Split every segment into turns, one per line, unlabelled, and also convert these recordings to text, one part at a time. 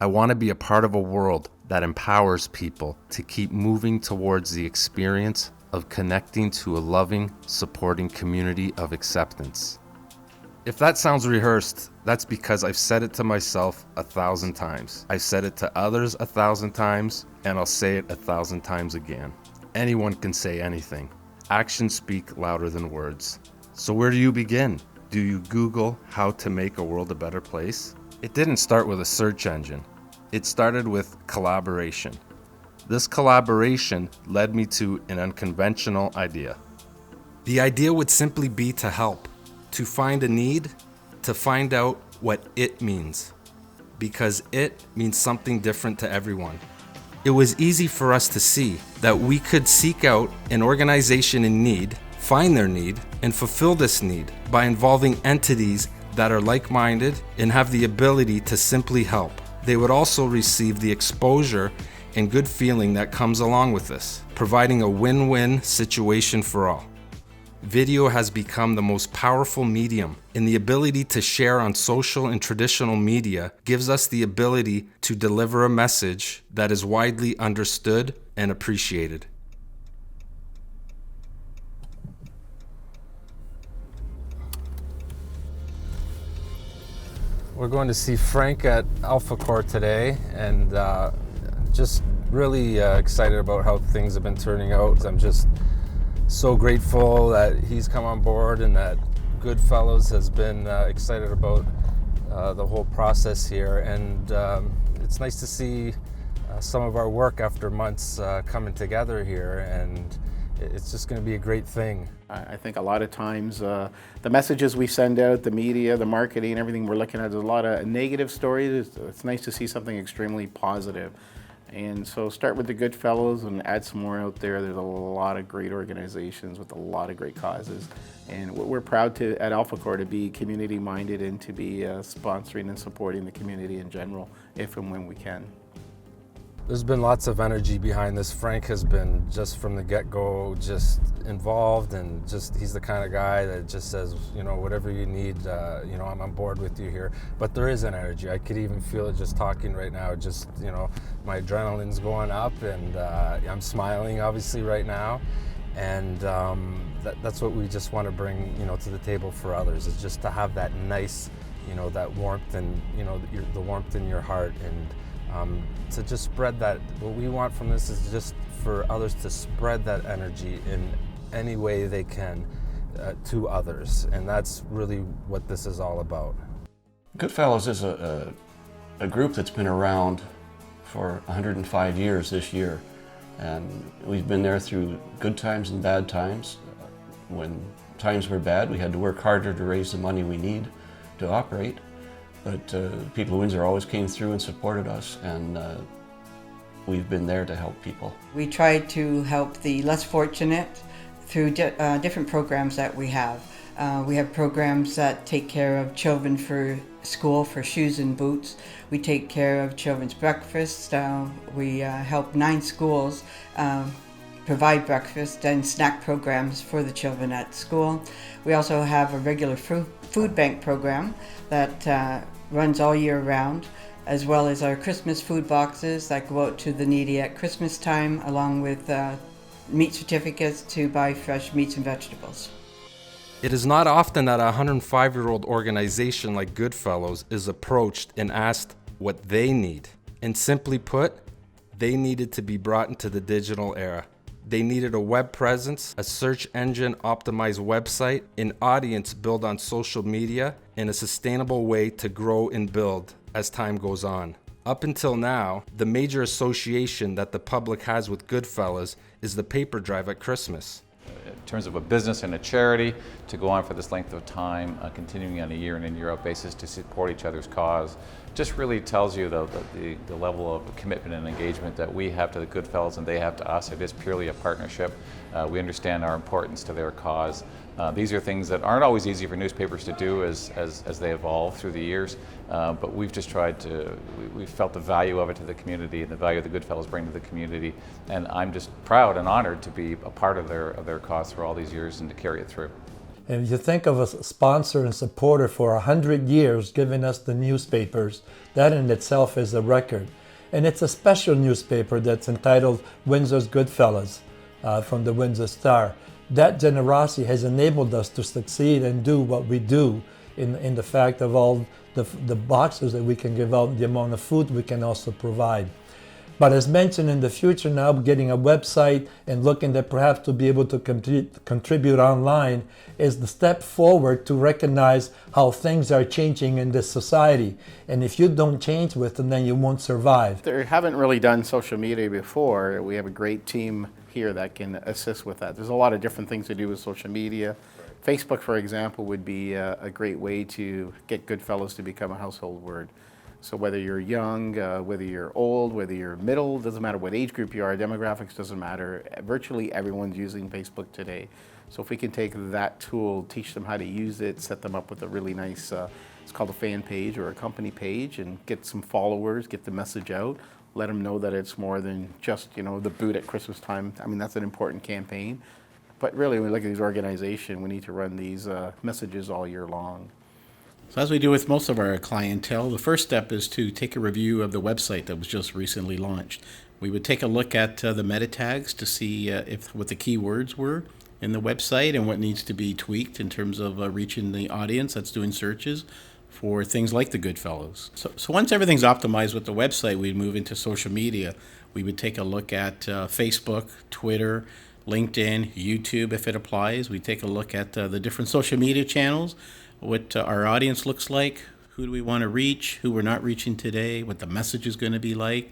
I want to be a part of a world that empowers people to keep moving towards the experience of connecting to a loving, supporting community of acceptance. If that sounds rehearsed, that's because I've said it to myself 1,000 times. I've said it to others 1,000 times, and I'll say it 1,000 times again. Anyone can say anything. Actions speak louder than words. So where do you begin? Do you Google how to make a world a better place? It didn't start with a search engine. It started with collaboration. This collaboration led me to an unconventional idea. The idea would simply be to help, to find a need, to find out what it means, because it means something different to everyone. It was easy for us to see that we could seek out an organization in need, find their need, and fulfill this need by involving entities that are like-minded and have the ability to simply help. They would also receive the exposure and good feeling that comes along with this, providing a win-win situation for all. Video has become the most powerful medium, and the ability to share on social and traditional media gives us the ability to deliver a message that is widely understood and appreciated. We're going to see Frank at Alpha Core today, and just really excited about how things have been turning out. I'm just so grateful that he's come on board and that Goodfellows has been excited about the whole process here. And it's nice to see some of our work after months coming together here, and it's just going to be a great thing.
I think a lot of times the messages we send out, the media, the marketing, everything we're looking at, there's a lot of negative stories. It's nice to see something extremely positive. And so start with the Goodfellows and add some more out there. There's a lot of great organizations with a lot of great causes. And we're proud to, at Alpha Core, to be community minded and to be sponsoring and supporting the community in general, if and when we can.
There's been lots of energy behind this. Frank has been, just from the get-go, just involved, and just he's the kind of guy that just says, you know, whatever you need, you know, I'm on board with you here. But there is an energy. I could even feel it just talking right now. Just, you know, my adrenaline's going up, and I'm smiling obviously right now. And that's what we just want to bring, you know, to the table for others, is just to have that nice, you know, that warmth, and, you know, the warmth in your heart, and to just spread that. What we want from this is just for others to spread that energy in any way they can to others, and that's really what this is all about.
Goodfellows is a group that's been around for 105 years this year, and we've been there through good times and bad times. When times were bad, we had to work harder to raise the money we need to operate. But people of Windsor always came through and supported us, and we've been there to help people.
We try to help the less fortunate through different programs that we have. We have programs that take care of children for school, for shoes and boots. We take care of children's breakfast. We help 9 schools provide breakfast and snack programs for the children at school. We also have a regular food bank program that runs all year round, as well as our Christmas food boxes that go out to the needy at Christmas time, along with meat certificates to buy fresh meats and vegetables.
It is not often that a 105-year-old organization like Goodfellows is approached and asked what they need. And simply put, they needed to be brought into the digital era. They needed a web presence, a search engine optimized website, an audience built on social media, and a sustainable way to grow and build as time goes on. Up until now, the major association that the public has with Goodfellas is the paper drive at Christmas.
In terms of a business and a charity, to go on for this length of time, continuing on a year in and year out basis to support each other's cause, just really tells you the level of commitment and engagement that we have to the Goodfellas and they have to us. It is purely a partnership. We understand our importance to their cause. These are things that aren't always easy for newspapers to do as they evolve through the years, but we've just tried to, we've felt the value of it to the community and the value the Goodfellas bring to the community, and I'm just proud and honored to be a part of their cause for all these years and to carry it through.
And if you think of a sponsor and supporter for 100 years giving us the newspapers, that in itself is a record. And it's a special newspaper that's entitled Windsor's Goodfellas from the Windsor Star. That generosity has enabled us to succeed and do what we do in the fact of all the boxes that we can give out, the amount of food we can also provide. But as mentioned, in the future now, getting a website and looking at perhaps to be able to contribute online is the step forward to recognize how things are changing in this society. And if you don't change with them, then you won't survive.
They haven't really done social media before. We have a great team here that can assist with that. There's a lot of different things to do with social media. Facebook, for example, would be a great way to get Goodfellas to become a household word. So whether you're young, whether you're old, whether you're middle, doesn't matter what age group you are, demographics doesn't matter. Virtually everyone's using Facebook today. So if we can take that tool, teach them how to use it, set them up with a really nice, it's called a fan page or a company page, and get some followers, get the message out, let them know that it's more than just, the boot at Christmas time. I mean, that's an important campaign. But really, when we look at these organizations, we need to run these messages all year long. So as we do with most of our clientele, the first step is to take a review of the website that was just recently launched. We would take a look at the meta tags to see what the keywords were in the website and what needs to be tweaked in terms of reaching the audience that's doing searches for things like the Goodfellas. So once everything's optimized with the website, we'd move into social media. We would take a look at Facebook, Twitter, LinkedIn, YouTube if it applies. We take a look at the different social media channels, what our audience looks like, who do we want to reach, who we're not reaching today, what the message is going to be like.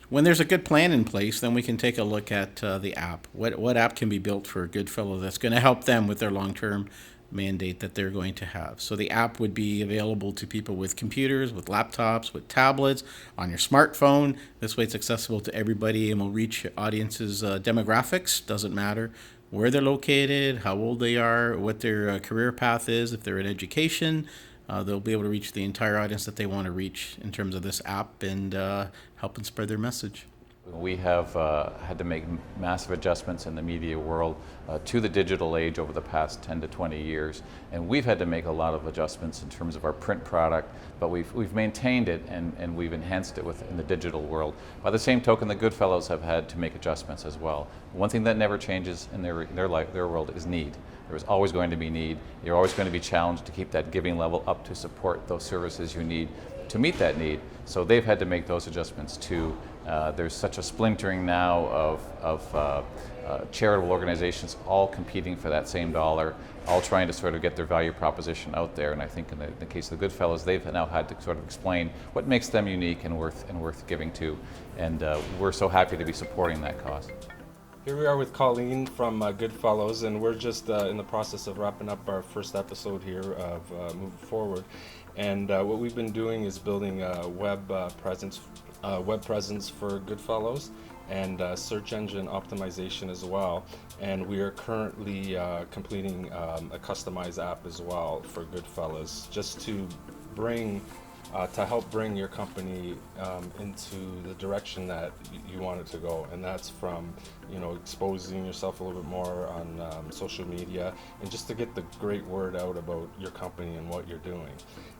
When there's a good plan in place, then we can take a look at the app. What app can be built for a Goodfellow that's going to help them with their long-term mandate that they're going to have. So the app would be available to people with computers, with laptops, with tablets, on your smartphone. This way it's accessible to everybody and will reach audiences' demographics, doesn't matter where they're located, how old they are, what their career path is, if they're in education. They'll be able to reach the entire audience that they want to reach in terms of this app and help and spread their message.
We have had to make massive adjustments in the media world to the digital age over the past 10 to 20 years, and we've had to make a lot of adjustments in terms of our print product, but we've maintained it and we've enhanced it in the digital world. By the same token, the Goodfellows have had to make adjustments as well. One thing that never changes in their life, their world, is need. There's always going to be need. You're always going to be challenged to keep that giving level up to support those services you need to meet that need. So they've had to make those adjustments too. There's such a splintering now of charitable organizations all competing for that same dollar, all trying to sort of get their value proposition out there. And I think in the case of the Goodfellows, they've now had to sort of explain what makes them unique and worth giving to. And we're so happy to be supporting that cause.
Here we are with Colleen from Goodfellows, and we're just in the process of wrapping up our first episode here of Moving Forward. And what we've been doing is building a web presence for Goodfellows and search engine optimization as well. And we are currently completing a customized app as well for Goodfellas, just to help bring your company into the direction that you want it to go, and that's from exposing yourself a little bit more on social media, and just to get the great word out about your company and what you're doing.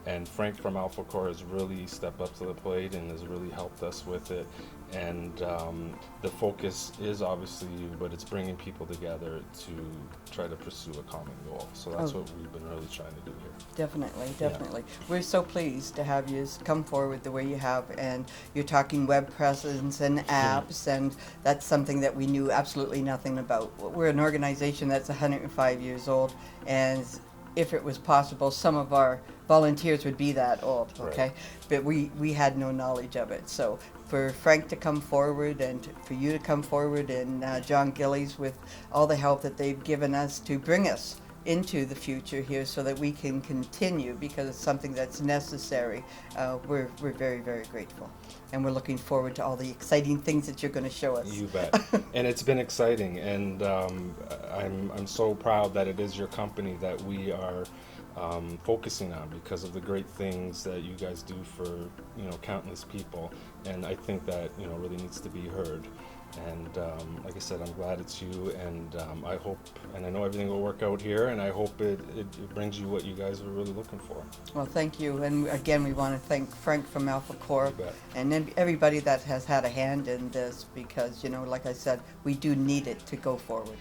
And Frank from Alpha Core has really stepped up to the plate and has really helped us with it. And the focus is obviously you, but it's bringing people together to try to pursue a common goal. So that's what we've been really trying to do here.
Definitely. Yeah. We're so pleased to have you come forward the way you have, and you're talking web presence and apps, and that's something that we knew absolutely nothing about. We're an organization that's 105 years old, and if it was possible, some of our volunteers would be that old, okay? Right. But we had no knowledge of it. So for Frank to come forward and for you to come forward and John Gillies with all the help that they've given us to bring us into the future here so that we can continue, because it's something that's necessary. We're very, very grateful. And we're looking forward to all the exciting things that you're going to show us.
You bet. And it's been exciting, and I'm so proud that it is your company that we are focusing on, because of the great things that you guys do for countless people. And I think that really needs to be heard. And like I said, I'm glad it's you, and I hope, and I know everything will work out here, and I hope it brings you what you guys are really looking for.
Well, thank you. And again, we want to thank Frank from Alpha Corps
You bet.
and then everybody that has had a hand in this because, like I said, we do need it to go forward.